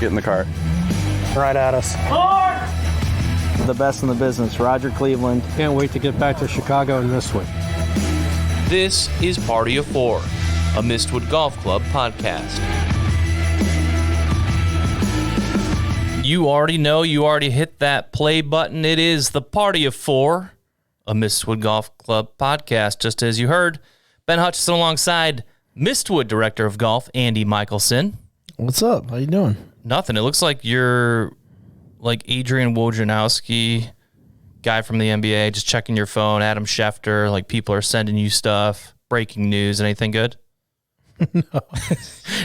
Get in the car. Right at us. The best in the business, Roger Cleveland. Can't wait to get back to Chicago in this week. This is Party of Four, a Mistwood Golf Club podcast. You already know, you already hit that play button. It is the Party of Four, a Mistwood Golf Club podcast. Just as you heard, Ben Hutchison alongside Mistwood Director of Golf, Andy Michelson. What's up? How you doing? Nothing. It looks like you're like Adrian Wojnarowski, guy from the NBA, just checking your phone. Adam Schefter, like people are sending you stuff, breaking news. Anything good? No. You're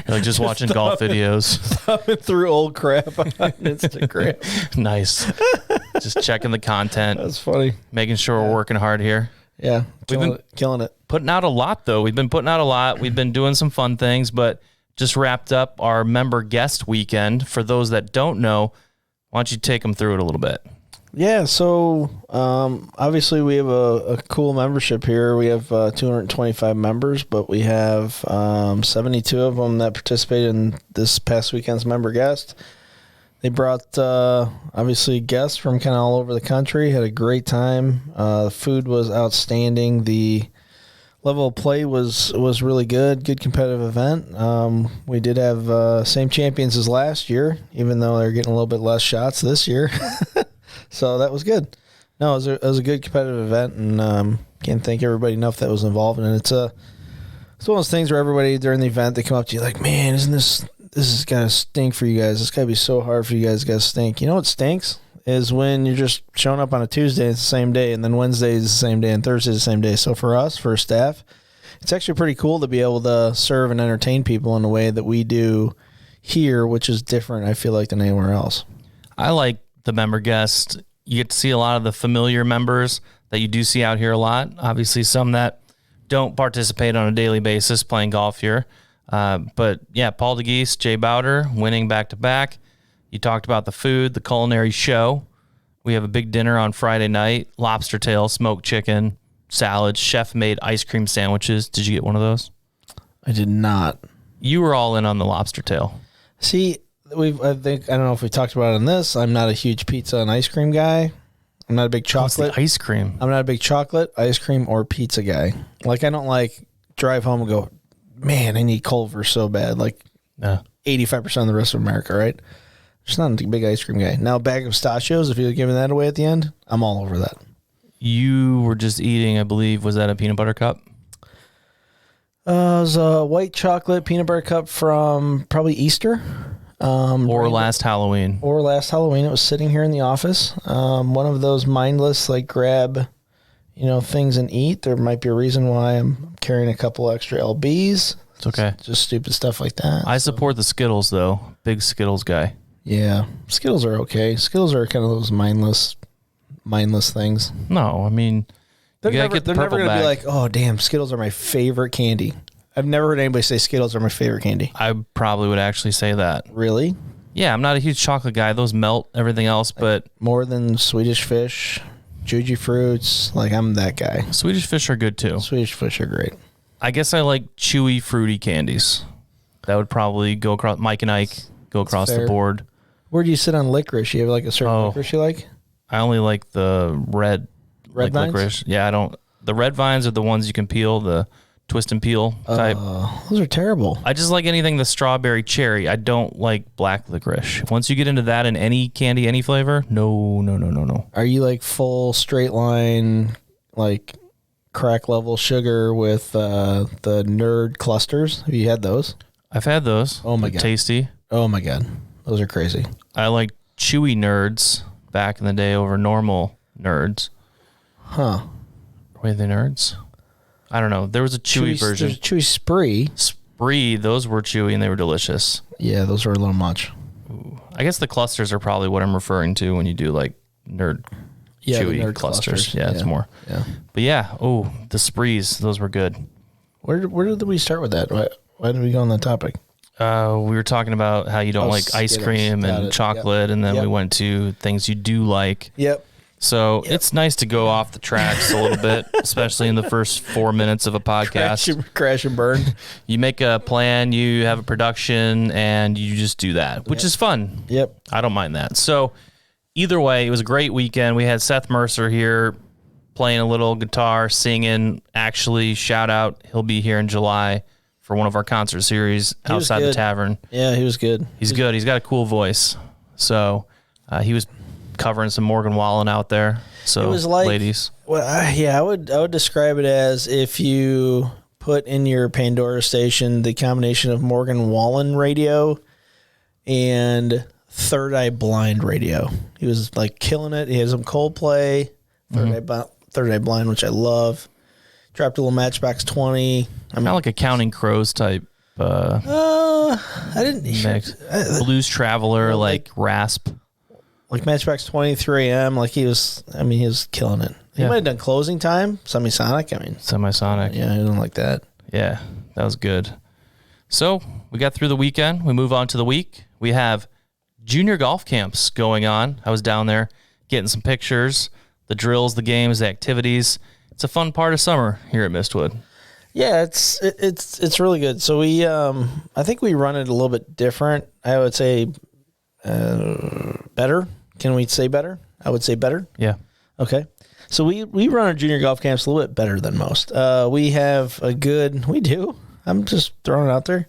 like just watching golf videos. Thumbing through old crap on Instagram. Nice. Just checking the content. That's funny. Making sure we're working hard here. Yeah, killing it. Putting out a lot, though. We've been putting out a lot. We've been doing some fun things, but just wrapped up our member guest weekend. For those that don't know, why don't you take them through it a little bit? Yeah, so obviously we have a cool membership here. We have 225 members, but we have 72 of them that participated in this past weekend's member guest. They brought, obviously, guests from kind of all over the country, had a great time. The food was outstanding. The level of play was really good competitive event. We did have same champions as last year, even though they're getting a little bit less shots this year. So that was good. No, it was a good competitive event, and can't thank everybody enough that was involved. And it's one of those things where everybody during the event, they come up to you like, man, isn't this is got to stink for you guys. It's got to be so hard for you guys. Got to stink. You know what stinks is when you're just showing up on a Tuesday, it's the same day, and then Wednesday is the same day, and Thursday is the same day. So for us, for staff, it's actually pretty cool to be able to serve and entertain people in a way that we do here, which is different, I feel like, than anywhere else. I like the member guest. You get to see a lot of the familiar members that you do see out here a lot. Obviously, some that don't participate on a daily basis playing golf here. But yeah, Paul DeGeese, Jay Bowder, winning back-to-back. You talked about the food, the culinary show. We have a big dinner on Friday night, lobster tail, smoked chicken, salads, chef-made ice cream sandwiches. Did you get one of those? I did not. You were all in on the lobster tail. See, I don't know if we talked about it on this. I'm not a huge pizza and ice cream guy. I'm not a big chocolate. What's the ice cream? I'm not a big chocolate, ice cream, or pizza guy. Like, I don't like drive home and go, man, I need Culver so bad. Like 85% of the rest of America, right? Just not a big ice cream guy. Now, a bag of pistachios, if you're giving that away at the end, I'm all over that. You were just eating, I believe, was that a peanut butter cup? It was a white chocolate peanut butter cup from probably Easter. Or last Halloween. Or last Halloween. It was sitting here in the office. One of those mindless, like, grab, things and eat. There might be a reason why I'm carrying a couple extra LBs. It's okay. Just stupid stuff like that. I support the Skittles, though. Big Skittles guy. Yeah. Skittles are okay. Skittles are kind of those mindless things. No, I mean, they're never going to be like, oh, damn, Skittles are my favorite candy. I've never heard anybody say Skittles are my favorite candy. I probably would actually say that. Really? Yeah, I'm not a huge chocolate guy. Those melt everything else, but... More than Swedish Fish, Juji Fruits. Like, I'm that guy. Swedish Fish are good, too. Swedish Fish are great. I guess I like chewy, fruity candies. That would probably go across... Mike and Ike go across the board. Where do you sit on licorice? You have, like, a certain licorice you like? I only like the red vines? licorice. Yeah, I don't... The red vines are the ones you can peel, the... twist and peel type. Those are terrible. I just like anything the strawberry cherry. I don't like black licorice. Once you get into that in any candy, any flavor, no. Are you like full straight line, like crack level sugar with the nerd clusters? Have you had those? I've had those. Oh my They're God. Tasty. Oh my God. Those are crazy. I like chewy nerds back in the day over normal nerds. Huh. Were they nerds? I don't know. There was a chewy version. There's chewy spree. Spree, those were chewy and they were delicious. Yeah, those were a little much. Ooh. I guess the clusters are probably what I'm referring to when you do like chewy nerd clusters. clusters. Yeah, it's more. Yeah. But yeah, the sprees, those were good. Where did we start with that? Why did we go on that topic? We were talking about how you don't like ice Skittles. cream Got and it. chocolate, and then Yep. we went to things you do like. Yep. So it's nice to go off the tracks a little bit, especially in the first 4 minutes of a podcast. Crash and burn. You make a plan, you have a production, and you just do that, which is fun. Yep. I don't mind that. So either way, it was a great weekend. We had Seth Mercer here playing a little guitar, singing. Actually, shout out, he'll be here in July for one of our concert series outside the tavern. Yeah, he was good. He's good. He's got a cool voice. So he was covering some Morgan Wallen out there. So it was like, ladies. Well, I would describe it as if you put in your Pandora station the combination of Morgan Wallen radio and Third Eye Blind radio. He was like killing it. He had some Coldplay, Third Eye Blind, which I love. Dropped a little Matchbox 20. Kind of like a Counting Crows type. I didn't mix. Blues Traveler, like Rasp. Like Matchbox 20, 3AM. Like he was killing it. He might have done Closing Time, Semisonic. Semisonic. Yeah, I didn't like that. Yeah, that was good. So we got through the weekend. We move on to the week. We have junior golf camps going on. I was down there getting some pictures, the drills, the games, the activities. It's a fun part of summer here at Mistwood. Yeah, it's really good. So we I think we run it a little bit different. I would say better. Can we say better? I would say better. Yeah. Okay. So we run our junior golf camps a little bit better than most. We do. I'm just throwing it out there.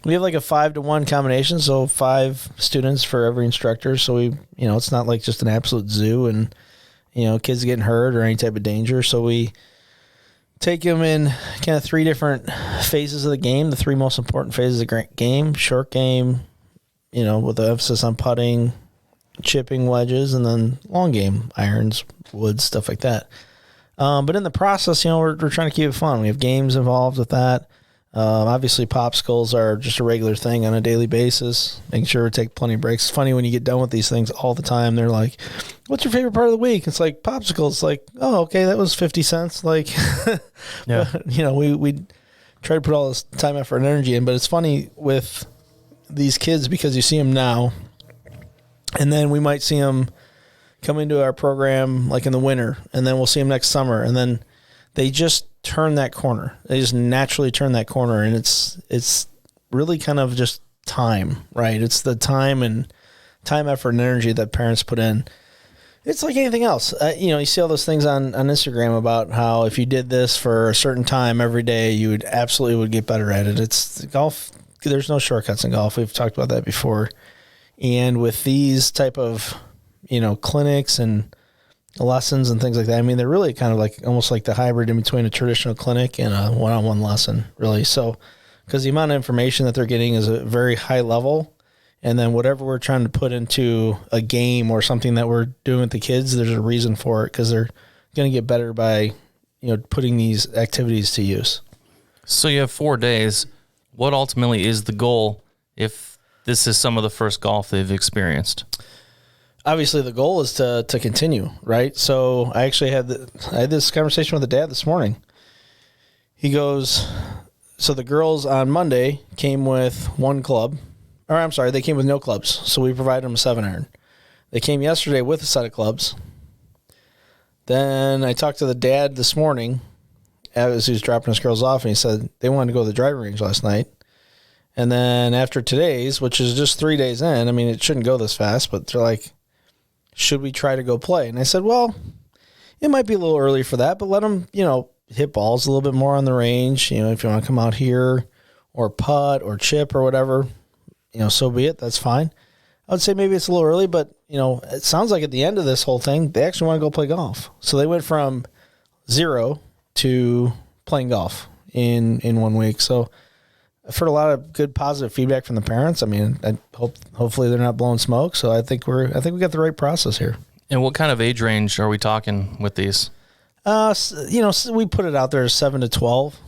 We have like a 5-to-1 combination, so 5 students for every instructor. So it's not like just an absolute zoo and, kids getting hurt or any type of danger. So we take them in kind of 3 different phases of the game, the 3 most important phases of the game: short game, with the emphasis on putting, chipping, wedges, and then long game, irons, woods, stuff like that. But in the process, we're trying to keep it fun. We have games involved with that. Obviously, popsicles are just a regular thing on a daily basis, making sure we take plenty of breaks. It's funny when you get done with these things all the time. They're like, what's your favorite part of the week? It's like popsicles. Like, oh, okay, that was 50 cents. Like, yeah. But, we try to put all this time, effort, and energy in. But it's funny with these kids because you see them now, and then we might see them come into our program like in the winter, and then we'll see them next summer, and then they just turn that corner. They just naturally turn that corner, and it's really kind of just time, right? It's the time, effort, and energy that parents put in. It's like anything else. You see all those things on Instagram about how if you did this for a certain time every day, you would get better at it. It's golf. There's no shortcuts in golf. We've talked about that before. And with these type of, clinics and lessons and things like that, they're really kind of like almost like the hybrid in between a traditional clinic and a one-on-one lesson, really. So, because the amount of information that they're getting is a very high level, and then whatever we're trying to put into a game or something that we're doing with the kids, there's a reason for it, because they're going to get better by, putting these activities to use. So you have 4 days. What ultimately is the goal if this is some of the first golf they've experienced? Obviously, the goal is to continue, right? So I actually had this conversation with the dad this morning. He goes, so the girls on Monday came with one club. Or I'm sorry, they came with no clubs. So we provided them a 7-iron. They came yesterday with a set of clubs. Then I talked to the dad this morning as he was dropping his girls off, and he said they wanted to go to the driving range last night. And then after today's, which is just 3 days in, it shouldn't go this fast, but they're like, should we try to go play? And I said, well, it might be a little early for that, but let them, hit balls a little bit more on the range. If you want to come out here or putt or chip or whatever, so be it. That's fine. I would say maybe it's a little early, but, it sounds like at the end of this whole thing, they actually want to go play golf. So they went from 0 to playing golf in 1 week. So I've heard a lot of good positive feedback from the parents. I hopefully they're not blowing smoke. So I think we got the right process here. And what kind of age range are we talking with these? We put it out there as 7 to 12,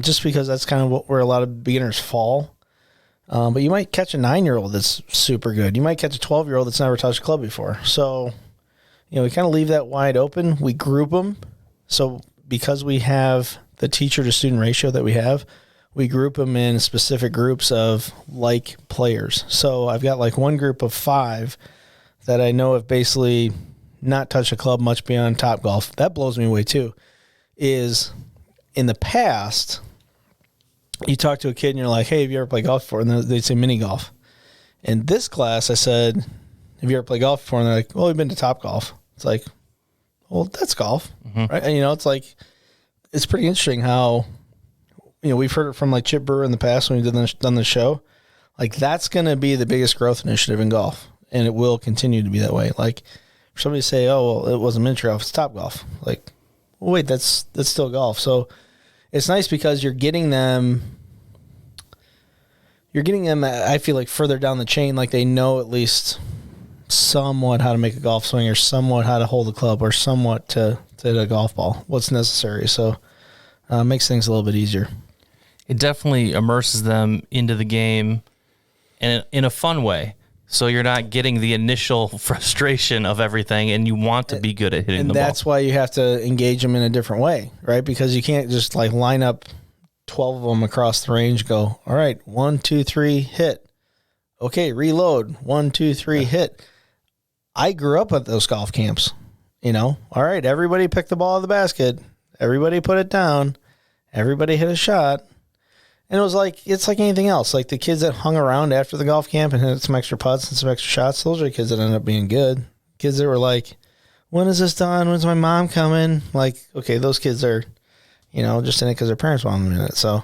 just because that's kind of where a lot of beginners fall. But you might catch a 9-year-old that's super good. You might catch a 12-year-old that's never touched a club before. So, we kind of leave that wide open. We group them. So because we have the teacher to student ratio that we have, we group them in specific groups of like players. So I've got like one group of 5 that I know have basically not touch a club much beyond Top Golf. That blows me away too. Is in the past, you talk to a kid and you're like, hey, have you ever played golf before? And they'd say mini golf. In this class, I said, have you ever played golf before? And they're like, well, we've been to Top Golf. It's like, well, that's golf, right? And, it's like, it's pretty interesting how, we've heard it from like Chip Brewer in the past when we done the show. Like, that's going to be the biggest growth initiative in golf, and it will continue to be that way. Like, for somebody to say, oh, well, it wasn't miniature golf, it's Top Golf. Like, well, wait, that's still golf. So it's nice because you're getting them, I feel like, further down the chain. Like, they know at least somewhat how to make a golf swing, or somewhat how to hold a club, or somewhat to hit a golf ball, what's necessary. So it makes things a little bit easier. It definitely immerses them into the game in a fun way. So you're not getting the initial frustration of everything, and you want to be good at hitting the ball. And that's why you have to engage them in a different way, right? Because you can't just like line up 12 of them across the range, go, all right, 1, 2, 3, hit. Okay, reload. 1, 2, 3, hit. I grew up at those golf camps, all right, everybody pick the ball out of the basket. Everybody put it down. Everybody hit a shot. And it was like, it's like anything else. Like the kids that hung around after the golf camp and hit some extra putts and some extra shots, those are the kids that ended up being good. Kids that were like, when is this done? When's my mom coming? Like, okay, those kids are, just in it because their parents want them in it. So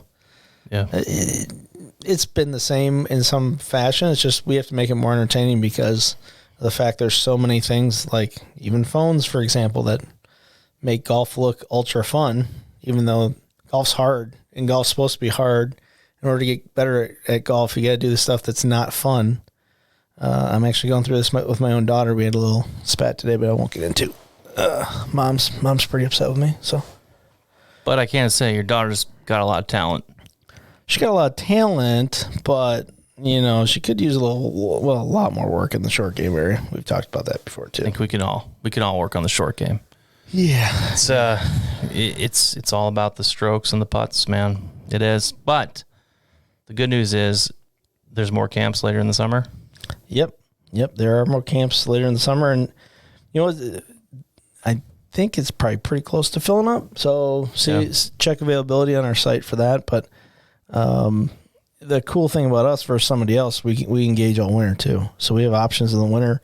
yeah, it's been the same in some fashion. It's just we have to make it more entertaining because of the fact there's so many things, like even phones, for example, that make golf look ultra fun, even though golf's hard. And golf's supposed to be hard. In order to get better at golf, you got to do the stuff that's not fun. I'm actually going through this with my own daughter. We had a little spat today, but I won't get into. Mom's pretty upset with me. So, but I can't say your daughter's got a lot of talent. She got a lot of talent, but she could use a lot more work in the short game area. We've talked about that before too. I think we can all work on the short game. Yeah, it's all about the strokes and the putts, man. It is. But the good news is there's more camps later in the summer. Yep. There are more camps later in the summer, and I think it's probably pretty close to filling up. So check availability on our site for that. But the cool thing about us versus somebody else, we engage all winter too. So we have options in the winter.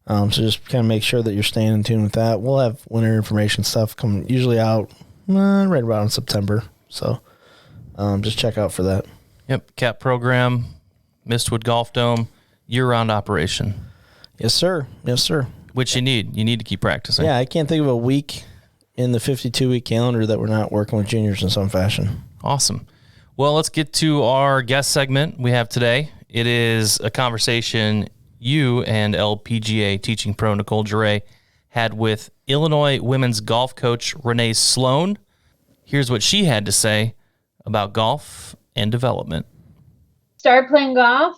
So just kind of make sure that you're staying in tune with that. We'll have winter information stuff come usually out right around September. So just check out for that. Yep. CAP program, Mistwood Golf Dome, year-round operation. Yes, sir. Which you need. You need to keep practicing. Yeah, I can't think of a week in the 52-week calendar that we're not working with juniors in some fashion. Awesome. Well, let's get to our guest segment we have today. It is a conversation you and LPGA teaching pro Nicole Giray had with Illinois women's golf coach Renee Sloan. Here's what she had to say about golf and development. Started playing golf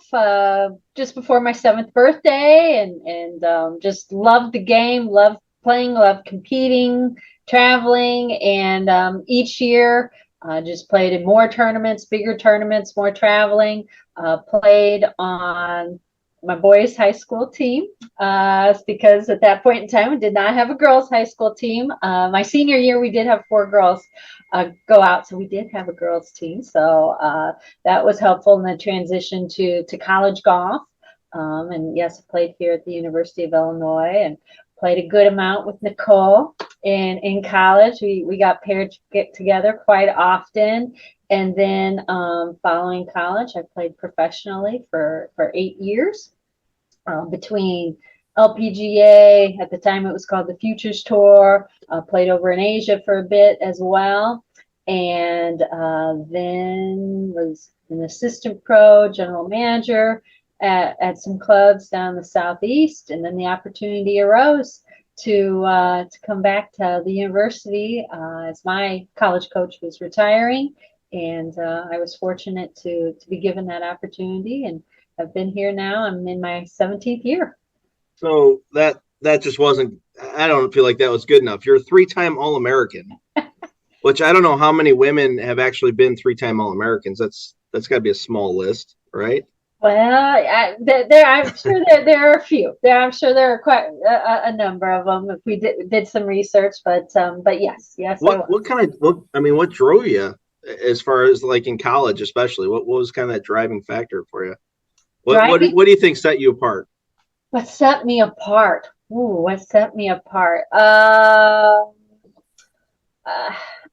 just before my 7th birthday, and just loved the game, loved playing, loved competing, traveling, and each year just played in more tournaments, bigger tournaments, more traveling. Played on my boys' high school team because at that point in time we did not have a girls' high school team. My senior year we did have 4 girls go out, so we did have a girls' team. So that was helpful in the transition to college golf. And yes, I played here at the University of Illinois and played a good amount with Nicole in college. We got paired together quite often. And then following college, I played professionally for 8 years between LPGA. At the time, it was called the Futures Tour. Played over in Asia for a bit as well. And then was an assistant pro, general manager at some clubs down the Southeast. And then the opportunity arose to come back to the university as my college coach was retiring. And I was fortunate to be given that opportunity, and I've been here now. I'm in my 17th year. So that just wasn't, I don't feel like that was good enough. You're a 3-time All-American, which I don't know how many women have actually been 3-time All-Americans. That's got to be a small list, right? I'm sure there are a few. I'm sure there are quite a number of them if we did some research. But yes, I was. What drove you as far as like in college, especially? What was kind of that driving factor for you? Driving. What do you think set you apart? What set me apart? Ooh, what set me apart? Uh,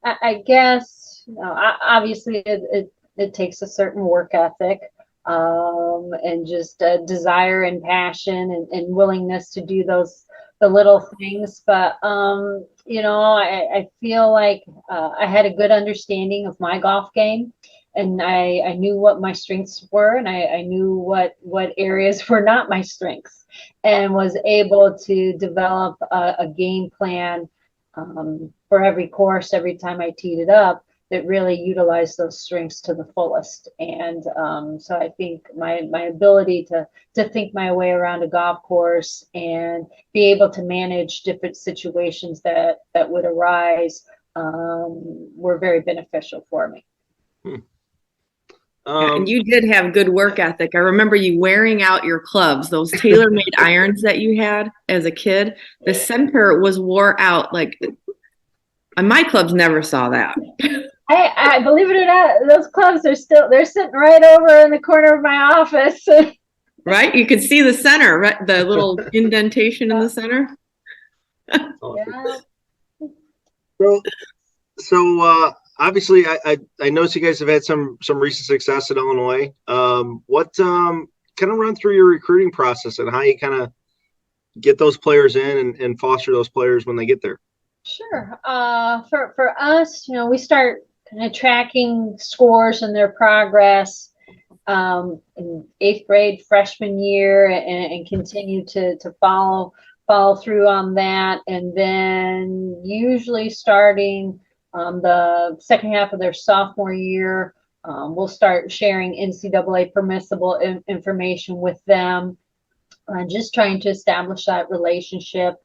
I guess obviously it takes a certain work ethic, and just a desire and passion and willingness to do the little things. But I feel like I had a good understanding of my golf game, and I knew what my strengths were, and I knew what areas were not my strengths, and was able to develop a game plan for every course, every time I teed it up, that really utilized those strengths to the fullest. And so I think my ability to think my way around a golf course and be able to manage different situations that would arise were very beneficial for me. Hmm. And you did have good work ethic. I remember you wearing out your clubs, those tailor-made irons that you had as a kid. The center was wore out. Like my clubs never saw that. I believe it or not, those clubs are they're sitting right over in the corner of my office. Right? You could see the center, right? The little indentation in the center. Yeah. So obviously, I noticed you guys have had some recent success at Illinois. What kind of run through your recruiting process and how you kind of get those players in and foster those players when they get there? Sure. For us, we start kind of tracking scores and their progress in eighth grade, freshman year, and continue to follow through on that, and then usually starting the second half of their sophomore year, we'll start sharing NCAA permissible information with them, just trying to establish that relationship,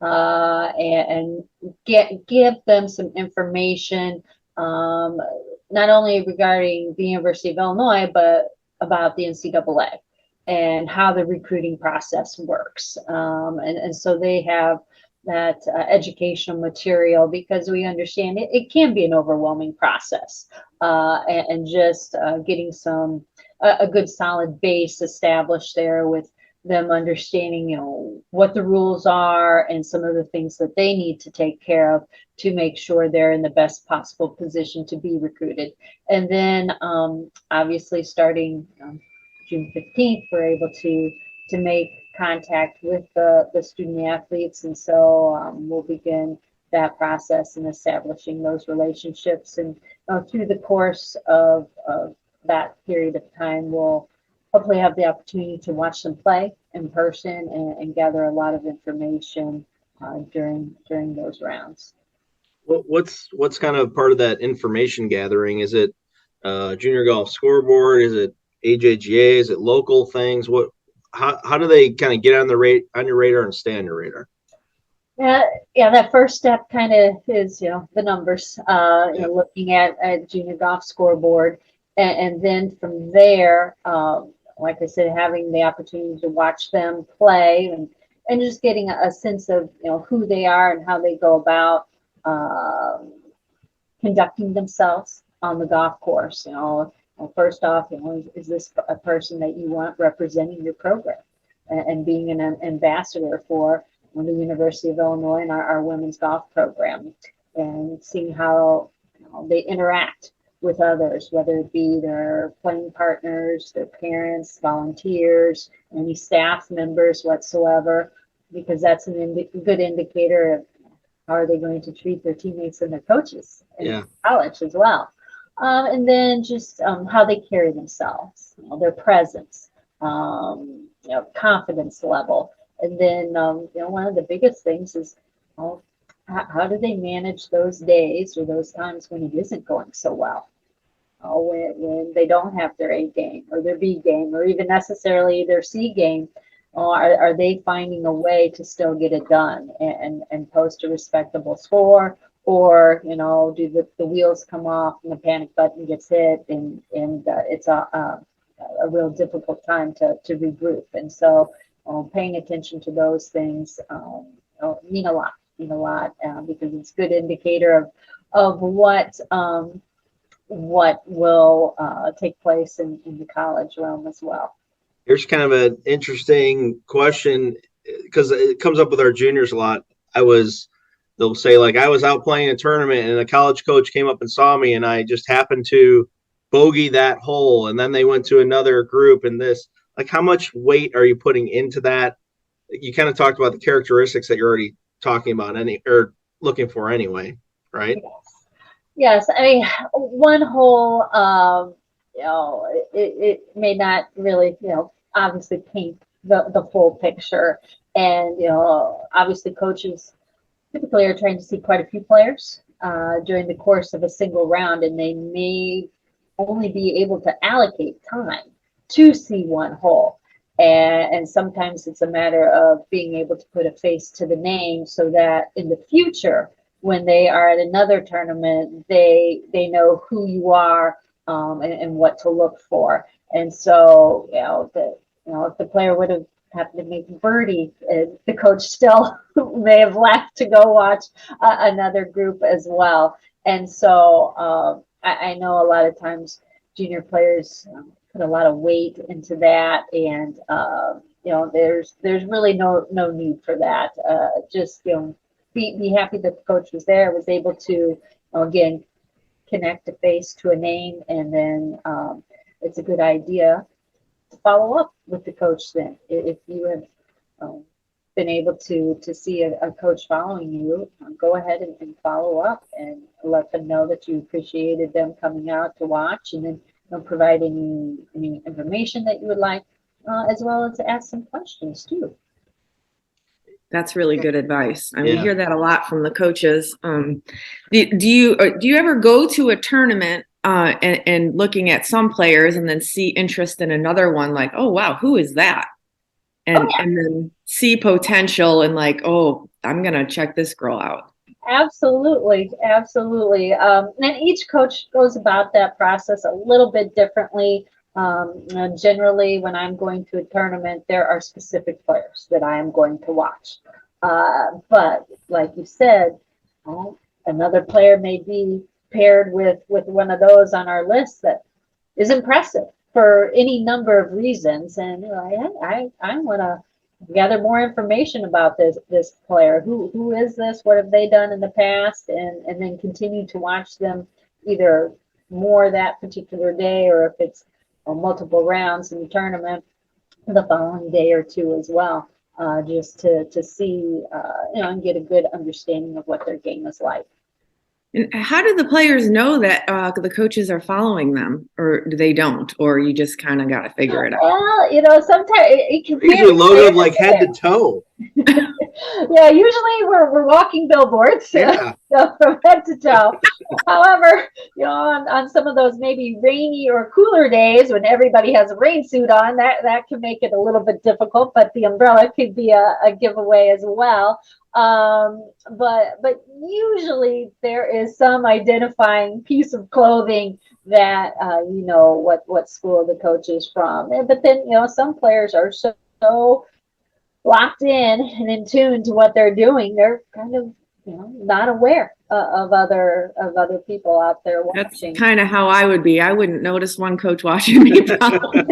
and give them some information, not only regarding the University of Illinois, but about the NCAA and how the recruiting process works. And so they have that educational material, because we understand it can be an overwhelming process, and just getting a good solid base established there with them understanding, what the rules are and some of the things that they need to take care of to make sure they're in the best possible position to be recruited. And then obviously starting June 15th, we're able to make contact with the student athletes. And so we'll begin that process and establishing those relationships. And through the course of that period of time, we'll hopefully have the opportunity to watch them play in person and gather a lot of information during those rounds. What's kind of part of that information gathering? Is it junior golf scoreboard? Is it AJGA? Is it local things? How do they kind of get on your radar and stay on your radar? Yeah, that first step kind of is, the numbers, looking at junior golf scoreboard. And then from there, like I said, having the opportunity to watch them play and just getting a sense of, who they are and how they go about conducting themselves on the golf course. First off, is this a person that you want representing your program and being an ambassador for the University of Illinois and our women's golf program, and seeing how they interact with others, whether it be their playing partners, their parents, volunteers, any staff members whatsoever, because that's a good indicator of how are they going to treat their teammates and their coaches in college as well. And then just how they carry themselves, their presence, confidence level. And then, one of the biggest things is, how do they manage those days or those times when it isn't going so well? When they don't have their A game or their B game or even necessarily their C game, are they finding a way to still get it done and post a respectable score? Or, do the wheels come off and the panic button gets hit and it's a real difficult time to regroup. And so paying attention to those things mean a lot, because it's a good indicator of what will take place in the college realm as well. Here's kind of an interesting question because it comes up with our juniors a lot. They'll say, like, I was out playing a tournament and a college coach came up and saw me and I just happened to bogey that hole. And then they went to another group and this, like, how much weight are you putting into that? You kind of talked about the characteristics that you're already talking about or looking for anyway, right? Yes. I mean, one hole, it may not really, obviously paint the full picture. And, obviously coaches typically are trying to see quite a few players during the course of a single round, and they may only be able to allocate time to see one hole. And sometimes it's a matter of being able to put a face to the name so that in the future, when they are at another tournament, they know who you are and what to look for. And so, if the player would have happened to make birdie, the coach still may have left to go watch another group as well. And so I know a lot of times junior players put a lot of weight into that, and there's really no need for that. Just be happy that the coach was there, was able to again connect a face to a name, and then it's a good idea to follow up with the coach. Then if you have been able to see a coach following you, go ahead and follow up and let them know that you appreciated them coming out to watch, and then provide any information that you would like, as well as ask some questions too. That's really good advice. We hear that a lot from the coaches. Do you ever go to a tournament and looking at some players and then see interest in another one, like, oh wow, who is that? And then see potential and like, oh, I'm gonna check this girl out. Absolutely. And each coach goes about that process a little bit differently. Generally, when I'm going to a tournament, there are specific players that I am going to watch. But like you said, another player may be paired with one of those on our list that is impressive for any number of reasons. And I want to gather more information about this player. Who is this? What have they done in the past? And then continue to watch them either more that particular day, or if it's multiple rounds in the tournament, the following day or two as well, just to see and get a good understanding of what their game is like. And how do the players know that the coaches are following them, or do they don't, or you just kind of got to figure it out? Well, sometimes it can be usually loaded like head to toe. Yeah, usually we're walking billboards, yeah. From head to toe. However, on some of those maybe rainy or cooler days when everybody has a rain suit on, that can make it a little bit difficult. But the umbrella could be a giveaway as well. But usually there is some identifying piece of clothing that what school the coach is from. But then some players are so locked in tune to what they're doing, they're kind of not aware of other people out there watching. That's kind of how I would be. I wouldn't notice one coach watching me probably.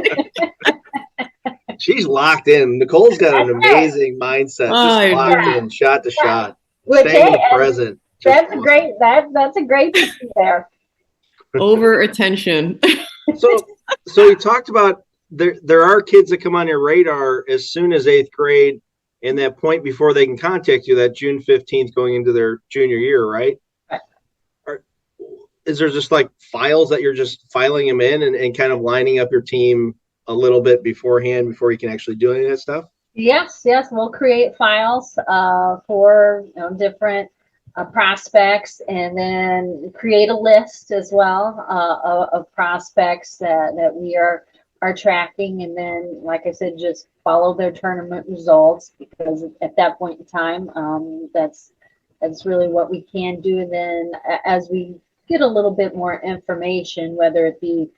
She's locked in. Nicole's got an amazing mindset. Just locked in, shot to shot. Staying in the present. That's a great thing there. Over attention. So we talked about there are kids that come on your radar as soon as 8th grade, and that point before they can contact you, that June 15th going into their junior year, right? Is there just like files that you're just filing them in and kind of lining up your team a little bit beforehand before you can actually do any of that stuff? Yes. We'll create files for different prospects, and then create a list as well of prospects that we are tracking. And then, like I said, just follow their tournament results, because at that point in time, that's really what we can do. And then as we get a little bit more information, whether it be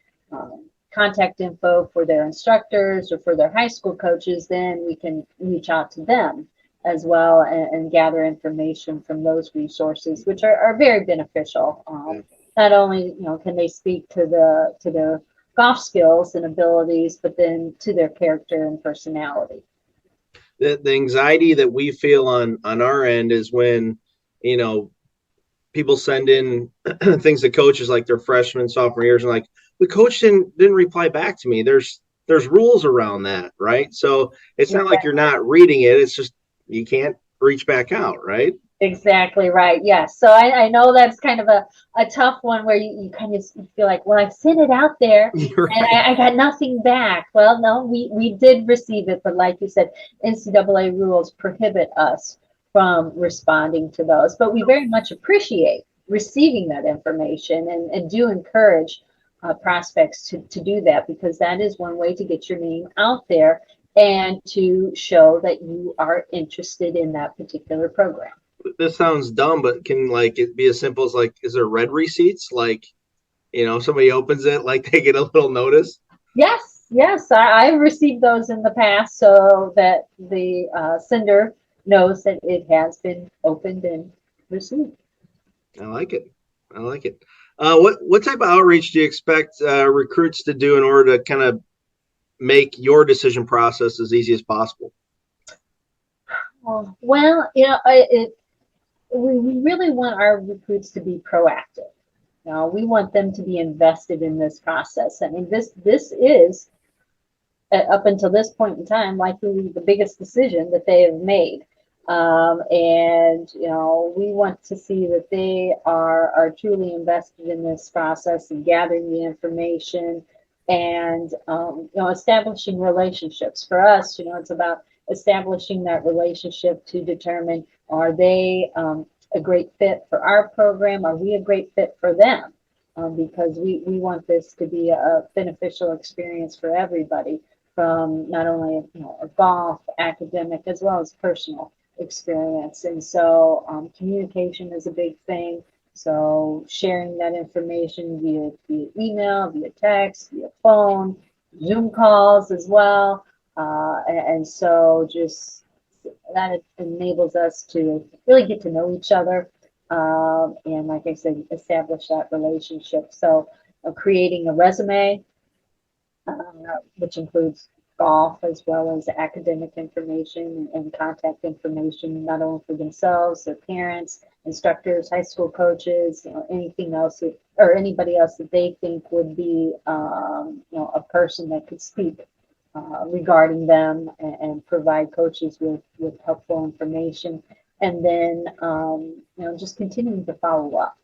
contact info for their instructors or for their high school coaches, then we can reach out to them as well and gather information from those resources, which are very beneficial. Not only can they speak to their golf skills and abilities, but then to their character and personality. The anxiety that we feel on our end is when people send in things to coaches like their freshman, sophomore years, and like, the coach didn't reply back to me. There's rules around that, right? So it's not like you're not reading it. It's just you can't reach back out, right? Exactly right. Yes. So I know that's kind of a tough one where you kind of feel like, well, I've sent it out there Right. and I got nothing back. Well, no, we did receive it, but like you said, NCAA rules prohibit us from responding to those. But we very much appreciate receiving that information and do encourage prospects to do that, because that is one way to get your name out there and to show that you are interested in that particular program. This sounds dumb, but can it be as simple as is there red receipts? Somebody opens it, they get a little notice. Yes, I've received those in the past, so that the sender knows that it has been opened and received. I like it. What type of outreach do you expect recruits to do in order to kind of make your decision process as easy as possible? Well, we really want our recruits to be proactive. We want them to be invested in this process. I mean, this is, up until this point in time, likely the biggest decision that they have made. And we want to see that they are truly invested in this process and gathering the information and establishing relationships. For us, it's about establishing that relationship to determine, are they a great fit for our program? Are we a great fit for them? Because we want this to be a beneficial experience for everybody, from not only a golf, academic, as well as personal experience. And so communication is a big thing. So sharing that information via email, via text, via phone, Zoom calls as well. And so just that enables us to really get to know each other. And like I said, establish that relationship. So creating a resume, which includes golf as well as academic information and contact information, not only for themselves, their parents, instructors, high school coaches, anything else or anybody else that they think would be, a person that could speak regarding them and provide coaches with helpful information. And then, just continuing to follow up,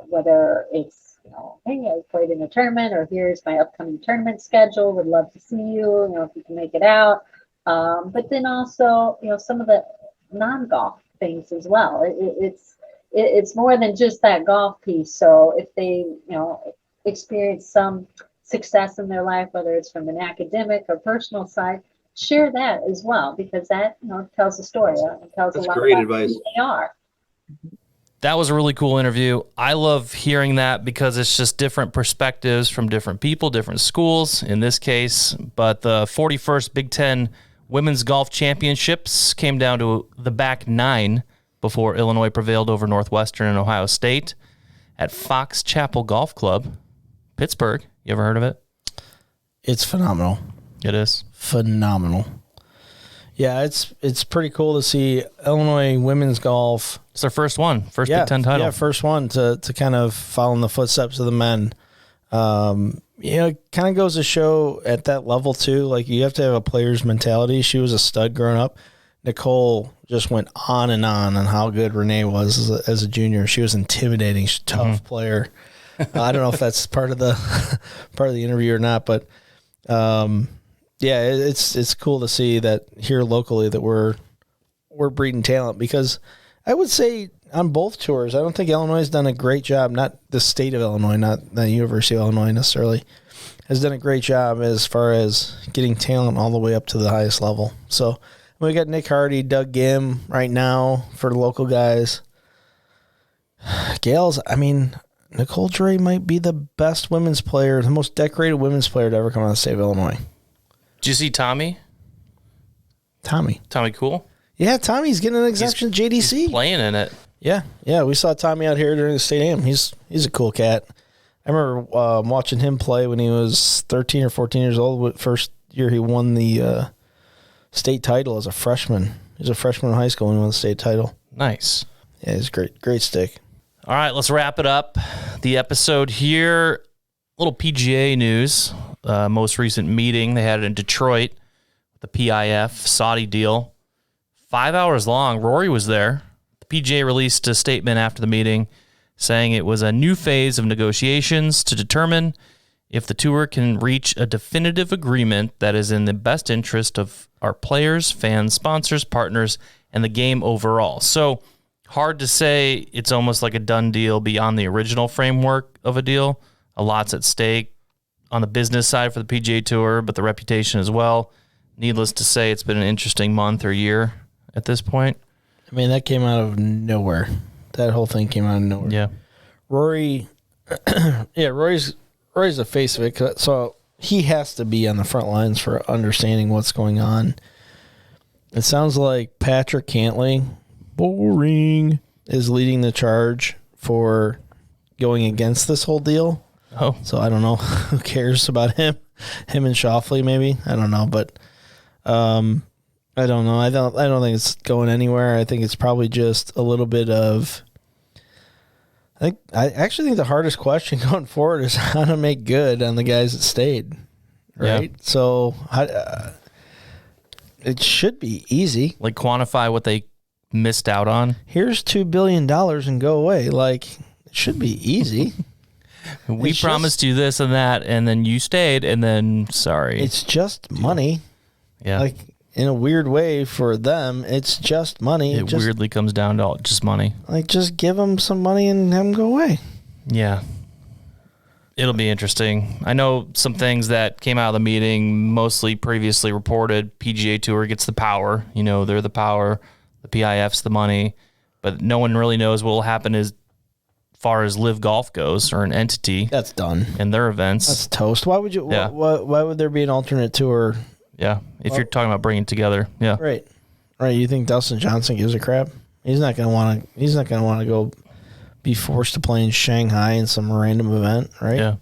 whether it's, hey, I played in a tournament, or here's my upcoming tournament schedule. Would love to see you, if you can make it out. But then also, some of the non-golf things as well. It's more than just that golf piece. So if they, experience some success in their life, whether it's from an academic or personal side, share that as well, because that tells a story. It tells That's a lot great about advice. who they are. That was a really cool interview. I love hearing that because it's just different perspectives from different people, different schools in this case. But the 41st Big Ten Women's Golf Championships came down to the back nine before Illinois prevailed over Northwestern and Ohio State at Fox Chapel Golf Club, Pittsburgh. You ever heard of it? It's phenomenal. It is. Phenomenal. Yeah, it's pretty cool to see Illinois women's golf. It's their first one, Big Ten title. Yeah, first one to kind of follow in the footsteps of the men. It kind of goes to show at that level too, you have to have a player's mentality. She was a stud growing up. Nicole just went on and on how good Renee was as a junior. She was intimidating. She's a tough player. I don't know if that's part of the interview or not, but yeah, it's cool to see that here locally that we're breeding talent, because I would say on both tours, I don't think Illinois has done a great job. Not the state of Illinois, not the University of Illinois necessarily, has done a great job as far as getting talent all the way up to the highest level. So we got Nick Hardy, Doug Gim right now for the local guys. Gales, I mean, Nicole Dre might be the best women's player, the most decorated women's player to ever come out of the state of Illinois. Did you see Tommy? Tommy Cool? Yeah, Tommy's getting an exemption to JDC. He's playing in it. Yeah, we saw Tommy out here during the state am. He's a cool cat. I remember watching him play when he was 13 or 14 years old. First year he won the state title as a freshman. He was a freshman in high school when he won the state title. Nice. Yeah, he's great stick. All right, let's wrap it up. The episode here, little PGA news. Most recent meeting, they had it in Detroit, the PIF Saudi deal. 5 hours long. Rory was there. The PGA released a statement after the meeting saying it was a new phase of negotiations to determine if the tour can reach a definitive agreement that is in the best interest of our players, fans, sponsors, partners, and the game overall. So hard to say it's almost like a done deal beyond the original framework of a deal. A lot's at stake on the business side for the PGA Tour, but the reputation as well. Needless to say, it's been an interesting month or year at this point. I mean, that came out of nowhere. That whole thing came out of nowhere. Yeah. Rory, Rory's the face of it, so he has to be on the front lines for understanding what's going on. It sounds like Patrick Cantley, boring, is leading the charge for going against this whole deal. Oh. So I don't know. Who cares about him? Him and Shoffley, maybe? I don't know, but I don't know. I don't think it's going anywhere. I think it's probably just a little bit of. I actually think the hardest question going forward is how to make good on the guys that stayed, right? Yeah. So it should be easy. Like quantify what they missed out on. Here's $2 billion and go away. Like, it should be easy. We promised you this and that, and then you stayed, and then sorry. It's just money. Yeah. Like, in a weird way for them, it's just money. It weirdly comes down to just money. Like, just give them some money and have them go away. Yeah. It'll be interesting. I know some things that came out of the meeting, mostly previously reported. PGA Tour gets the power. You know, they're the power. The PIF's the money. But no one really knows what will happen as far as Live Golf goes, or an entity. That's done. And their events. That's toast. Why would you? Yeah. Why would there be an alternate tour? Yeah, if you're talking about bringing it together, yeah. Right. You think Dustin Johnson gives a crap? He's not gonna want to. He's not gonna want to go be forced to play in Shanghai in some random event, right? Yeah.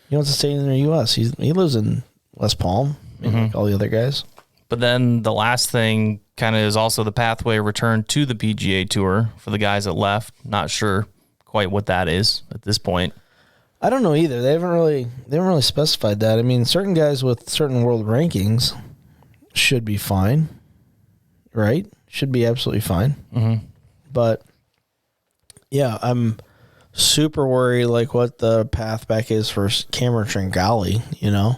He wants to stay in the U.S. He lives in West Palm, like all the other guys. But then the last thing kind of is also the pathway return to the PGA Tour for the guys that left. Not sure quite what that is at this point. I don't know either. They haven't really specified that. I mean, certain guys with certain world rankings should be fine, right? Should be absolutely fine. Mm-hmm. But yeah, I'm super worried like what the path back is for Cameron Tringali, you know?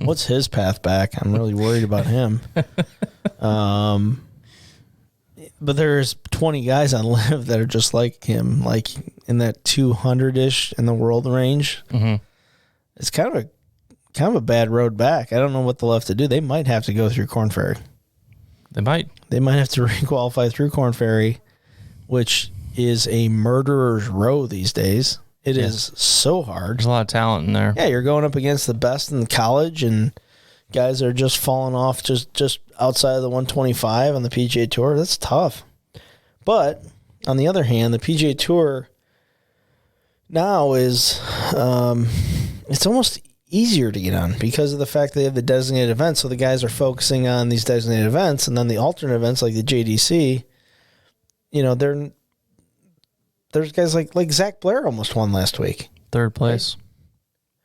What's his path back? I'm really worried about him. But there's 20 guys on Live that are just like him, like in that 200-ish in the world range. Mm-hmm. It's kind of a bad road back. I don't know what they'll have to do. They might have to go through Corn Ferry. They might have to re-qualify through Corn Ferry, which is a murderer's row these days. It is so hard. There's a lot of talent in there. Yeah, you're going up against the best in college, and guys are just falling off just outside of the 125 on the PGA Tour. That's tough. But on the other hand, the PGA Tour now is it's almost easier to get on because of the fact they have the designated events. So the guys are focusing on these designated events, and then the alternate events like the JDC, you know, there's guys like Zach Blair almost won last week. Third place.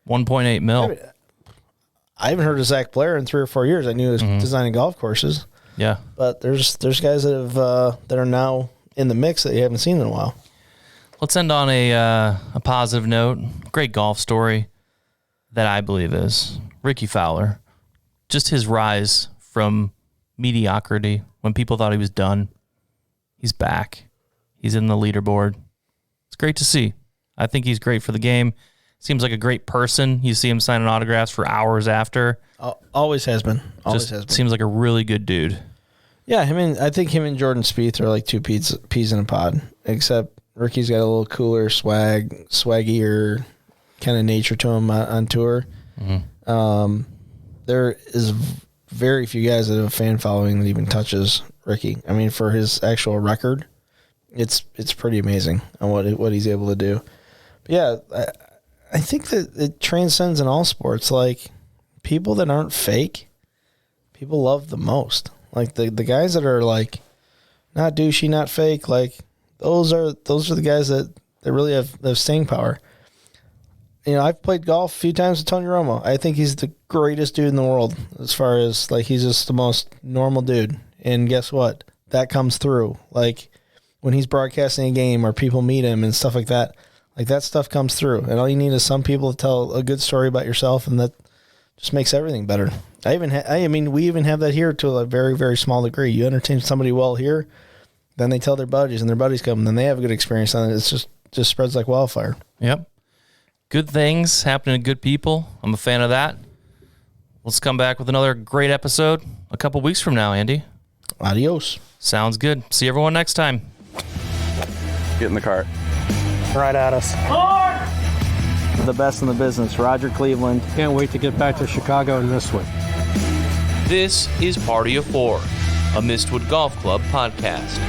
Right? 1.8 mil. I haven't heard of Zach Blair in 3 or 4 years. I knew he was designing golf courses. Yeah. But there's guys that have that are now in the mix that you haven't seen in a while. Let's end on a positive note. Great golf story that I believe is Ricky Fowler. Just his rise from mediocrity when people thought he was done. He's back. He's in the leaderboard. It's great to see. I think he's great for the game. Seems like a great person. You see him signing autographs for hours after. Always has been. Always has been. Seems like a really good dude. Yeah, I think him and Jordan Spieth are like two peas in a pod. Except Ricky's got a little cooler, swaggier kind of nature to him on tour. Mm-hmm. There is very few guys that have a fan following that even touches Ricky. I mean, for his actual record, it's pretty amazing on what he's able to do. But yeah, I think that it transcends in all sports. Like, people that aren't fake, people love the most. Like the guys that are like not douchey, not fake, like those are the guys that really have staying power. You know, I've played golf a few times with Tony Romo. I think he's the greatest dude in the world as far as, like, he's just the most normal dude. And guess what? That comes through. Like, when he's broadcasting a game or people meet him and stuff like that stuff comes through. And all you need is some people to tell a good story about yourself, and that just makes everything better. We even have that here to a very, very small degree. You entertain somebody well here, then they tell their buddies, and their buddies come, and then they have a good experience on it. It's just spreads like wildfire. Yep. Good things happening to good people. I'm a fan of that. Let's come back with another great episode a couple weeks from now, Andy. Adios. Sounds good. See everyone next time. Get in the cart. Right at us. The best in the business, Roger Cleveland. Can't wait to get back to Chicago in this one. This is Party of Four, a Mistwood Golf Club podcast.